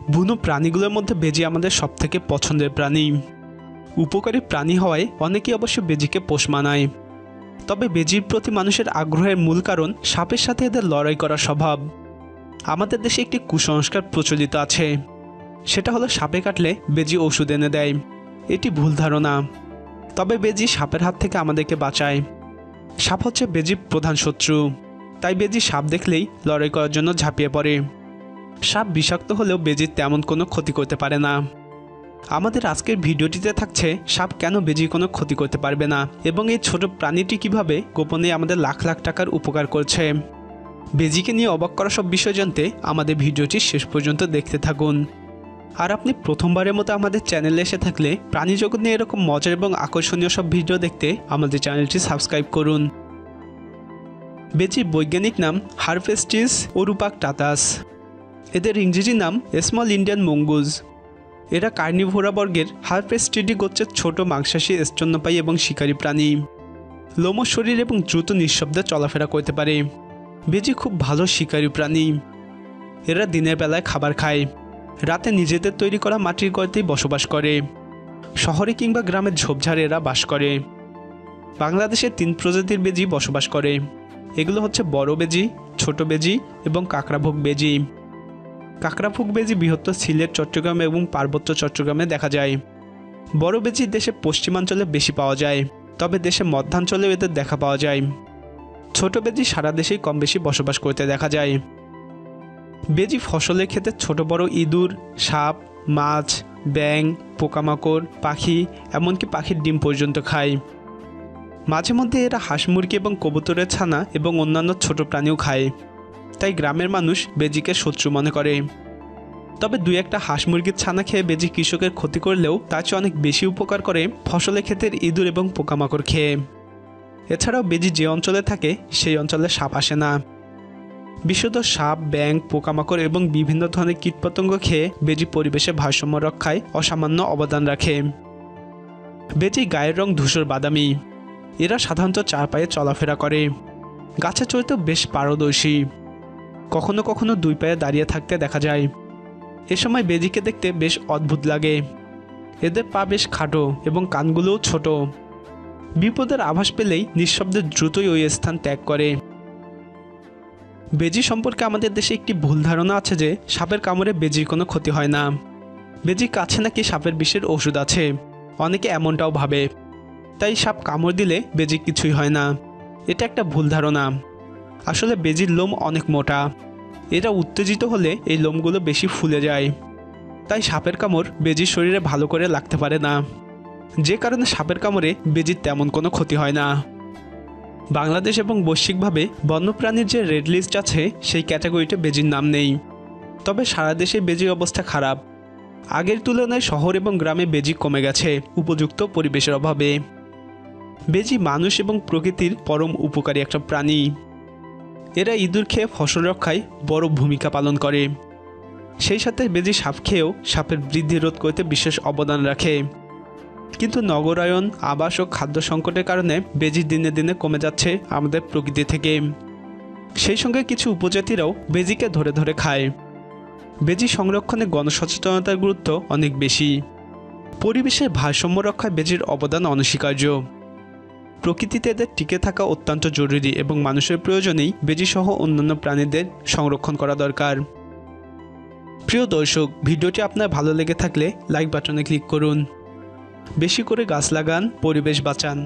বুনো প্রাণীগুলোর মধ্যে বেজি আমাদের সবথেকে পছন্দের প্রাণী। উপকারী প্রাণী হওয়ায় অনেকেই অবশ্য বেজিকে পোষ মানায়। তবে বেজির প্রতি মানুষের আগ্রহের মূল কারণ সাপের সাথে এদের লড়াই করার স্বভাব। আমাদের দেশে একটি কুসংস্কার প্রচলিত আছে, সেটা হলো সাপে কাটলে বেজি ওষুধ এনে দেয়। এটি ভুল ধারণা। তবে বেজি সাপের হাত থেকে আমাদেরকে বাঁচায়। সাপ হচ্ছে বেজির প্রধান শত্রু, তাই বেজি সাপ দেখলেই লড়াই করার জন্য ঝাঁপিয়ে পড়ে। সাপ বিষাক্ত হলেও বেজির তেমন কোনো ক্ষতি করতে পারে না। আমাদের আজকের ভিডিওটিতে থাকছে সাপ কেন বেজির কোনো ক্ষতি করতে পারবে না এবং এই ছোট প্রাণীটি কিভাবে গোপনে আমাদের লাখ লাখ টাকার উপকার করছে। বেজিকে নিয়ে অবাক করা সব বিষয় জানতে আমাদের ভিডিওটি শেষ পর্যন্ত দেখতে থাকুন। আর আপনি প্রথমবারের মতো আমাদের চ্যানেলে এসে থাকলে প্রাণী জগৎ নিয়ে এরকম মজার এবং আকর্ষণীয় সব ভিডিও দেখতে আমাদের চ্যানেলটি সাবস্ক্রাইব করুন। বেজির বৈজ্ঞানিক নাম হারফেস্টিস ওরুপাকটাতাস। এদের ইংরেজি নাম স্মল ইন্ডিয়ান মঙ্গুজ। এরা কার্নিভোরা বর্গের হারফেস্টিডি গোত্রের ছোট মাংসাশী স্তন্যপায়ী এবং শিকারী প্রাণী। লোমশ শরীর এবং দ্রুত নিঃশব্দে চলাফেরা করতে পারে। বেজি খুব ভালো শিকারী প্রাণী। এরা দিনের বেলায় খাবার খায়, রাতে নিজেদের তৈরি করা মাটির গর্তেই বসবাস করে। শহরে কিংবা গ্রামের ঝোপঝাড়ে এরা বাস করে। বাংলাদেশে 3 প্রজাতির বেজি বসবাস করে। এগুলো হচ্ছে বড় বেজি, ছোট বেজি এবং কাঁকড়াভোগ বেজি। কাঁকড়াভোগ বেজি বৃহত্তর সিলেট, চট্টগ্রাম এবং পার্বত্য চট্টগ্রামে দেখা যায়। বড় বেজি দেশের পশ্চিমাঞ্চলে বেশি পাওয়া যায়, তবে দেশের মধ্যাঞ্চলেও এদের দেখা পাওয়া যায়। ছোট বেজি সারা দেশেই কম বেশি বসবাস করতে দেখা যায়। বেজি ফসলের ক্ষেতে ছোট বড় ইঁদুর, সাপ, মাছ, ব্যাঙ, পোকামাকড়, পাখি, এমনকি পাখির ডিম পর্যন্ত খায়। মাঝে মধ্যে এরা হাঁস মুরগি এবং কবুতরের ছানা এবং অন্যান্য ছোট প্রাণীও খায়। তাই গ্রামের মানুষ বেজিকে শত্রু মনে করে। তবে 2-1টা হাঁস মুরগির ছানা খেয়ে বেজি কৃষকের ক্ষতি করলেও তার চেয়ে অনেক বেশি উপকার করে ফসলের ক্ষেতের ইঁদুর এবং পোকামাকড় খেয়ে। এছাড়াও বেজি যে অঞ্চলে থাকে সেই অঞ্চলে সাপ আসে না। বিশুদ্ধ সাপ, ব্যাঙ, পোকামাকড় এবং বিভিন্ন ধরনের কীটপতঙ্গ খেয়ে বেজি পরিবেশে ভারসাম্য রক্ষায় অসামান্য অবদান রাখে। বেজি গায়ের রং ধূসর বাদামি। এরা সাধারণত 4 পায়ে চলাফেরা করে। গাছে চড়তেও বেশ পারদর্শী। কখনো কখনো 2 পায়ে দাঁড়িয়ে থাকতে দেখা যায়। এ সময় বেজিকে দেখতে বেশ অদ্ভুত লাগে। এদের পা বেশ খাটো এবং কানগুলোও ছোট। বিপদের আভাস পেলেই নিঃশব্দে দ্রুতই ওই স্থান ত্যাগ করে। বেজি সম্পর্কে আমাদের দেশে একটি ভুল ধারণা আছে যে সাপের কামড়ে বেজির কোনো ক্ষতি হয় না। বেজির কাছে নাকি সাপের বিষের ওষুধ আছে, অনেকে এমনটাও ভাবে। তাই সাপ কামড় দিলে বেজির কিছুই হয় না। এটা একটা ভুল ধারণা। আসলে বেজির লোম অনেক মোটা। এরা উত্তেজিত হলে এই লোমগুলো বেশি ফুলে যায়। তাই সাপের কামড় বেজির শরীরে ভালো করে লাগতে পারে না, যে কারণে সাপের কামড়ে বেজির তেমন কোনো ক্ষতি হয় না। বাংলাদেশ এবং বৈশ্বিকভাবে বন্যপ্রাণীর যে রেড লিস্ট আছে সেই ক্যাটাগরিতে বেজির নাম নেই। তবে সারা দেশে বেজির অবস্থা খারাপ। আগের তুলনায় শহর এবং গ্রামে বেজি কমে গেছে উপযুক্ত পরিবেশের অভাবে। বেজি মানুষ এবং প্রকৃতির পরম উপকারী একটা প্রাণী। এরা ইঁদুর খেয়ে ফসল রক্ষায় বড় ভূমিকা পালন করে। সেই সাথে বেজি সাপ খেয়েও সাপের বৃদ্ধি রোধ করতে বিশেষ অবদান রাখে। কিন্তু নগরায়ন, আবাস ও খাদ্য সংকটের কারণে বেজি দিনে দিনে কমে যাচ্ছে আমাদের প্রকৃতি থেকে। সেই সঙ্গে কিছু উপজাতিরাও বেজিকে ধরে ধরে খায়। বেজি সংরক্ষণে গণসচেতনতার গুরুত্ব অনেক বেশি। পরিবেশের ভারসাম্য রক্ষায় বেজির অবদান অনস্বীকার্য। প্রকৃতিতে এদের টিকে থাকা অত্যন্ত জরুরি এবং মানুষের প্রয়োজনেই বেজি সহ অন্যান্য প্রাণীদের সংরক্ষণ করা দরকার। প্রিয় দর্শক, ভিডিওটি আপনার ভালো লেগে থাকলে লাইক বাটনে ক্লিক করুন। বেশি করে গাছ লাগান, পরিবেশ বাঁচান।